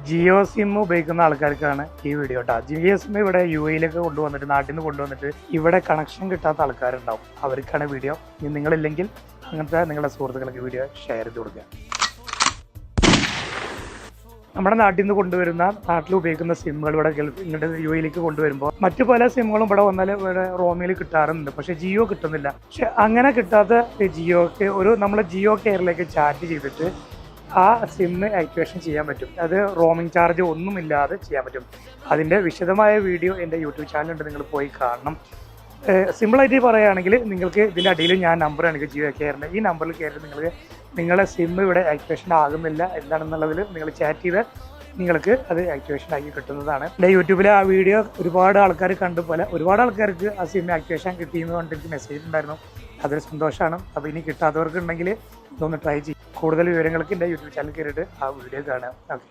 Jio SIM ഉപയോഗിക്കുന്ന ആൾക്കാർക്കാണ് ഈ video കേട്ടോ. ജിയോ സിം ഇവിടെ UAE കൊണ്ടുവന്നിട്ട് നാട്ടിൽ നിന്ന് കൊണ്ടുവന്നിട്ട് ഇവിടെ കണക്ഷൻ കിട്ടാത്ത ആൾക്കാരുണ്ടാവും. അവർക്കാണ് വീഡിയോ. ഇനി നിങ്ങളില്ലെങ്കിൽ അങ്ങനത്തെ നിങ്ങളുടെ സുഹൃത്തുക്കൾക്ക് വീഡിയോ ഷെയർ ചെയ്ത് കൊടുക്കുക. നമ്മുടെ നാട്ടിൽ നിന്ന് കൊണ്ടുവരുന്ന നാട്ടിൽ ഉപയോഗിക്കുന്ന സിമ്മുകൾ ഇവിടെ ഇങ്ങോട്ട് UAE കൊണ്ടുവരുമ്പോൾ മറ്റു പല സിമ്മുകളും ഇവിടെ വന്നാൽ ഇവിടെ റോമിൽ കിട്ടാറുണ്ട്. പക്ഷേ ജിയോ കിട്ടുന്നില്ല. പക്ഷെ അങ്ങനെ കിട്ടാത്ത ജിയോക്ക് നമ്മൾ ജിയോ കെയറിലേക്ക് ചാറ്റ് ചെയ്തിട്ട് ആ സിമ്മ് ആക്ടിവേഷൻ ചെയ്യാൻ പറ്റും. അത് റോമിംഗ് ചാർജ് ഒന്നുമില്ലാതെ ചെയ്യാൻ പറ്റും. അതിൻ്റെ വിശദമായ വീഡിയോ എൻ്റെ യൂട്യൂബ് ചാനലുണ്ട്, നിങ്ങൾ പോയി കാണണം. സിമ്പിളായിട്ട് പറയുകയാണെങ്കിൽ നിങ്ങൾക്ക് ഇതിൻ്റെ അടിയിൽ ഞാൻ നമ്പറാണ് ജിയോ കെയറിൻ്റെ. ഈ നമ്പറിൽ കയറി നിങ്ങളുടെ സിമ്മ് ഇവിടെ ആക്ടിവേഷൻ ആകുന്നില്ല എന്താണെന്നുള്ളതിൽ നിങ്ങൾ ചാറ്റ് ചെയ്ത് നിങ്ങൾക്ക് അത് ആക്ടിവേഷൻ ആക്കി കിട്ടുന്നതാണ്. എൻ്റെ യൂട്യൂബിൽ ആ വീഡിയോ ഒരുപാട് ആൾക്കാർ കണ്ടു. ഒരുപാട് ആൾക്കാർക്ക് ആ സിം ആക്ടിവേഷൻ കിട്ടിയെന്ന് പറഞ്ഞിട്ട് എനിക്ക് മെസ്സേജ് ഉണ്ടായിരുന്നു. അതൊരു സന്തോഷമാണ്. അപ്പോൾ ഇനി കിട്ടാത്തവർക്കുണ്ടെങ്കിൽ ഇതൊന്ന് ട്രൈ ചെയ്യും. കൂടുതൽ വിവരങ്ങൾക്ക് എൻ്റെ യൂട്യൂബ് ചാനൽ കയറിയിട്ട് ആ വീഡിയോ കാണാം. ഓക്കെ.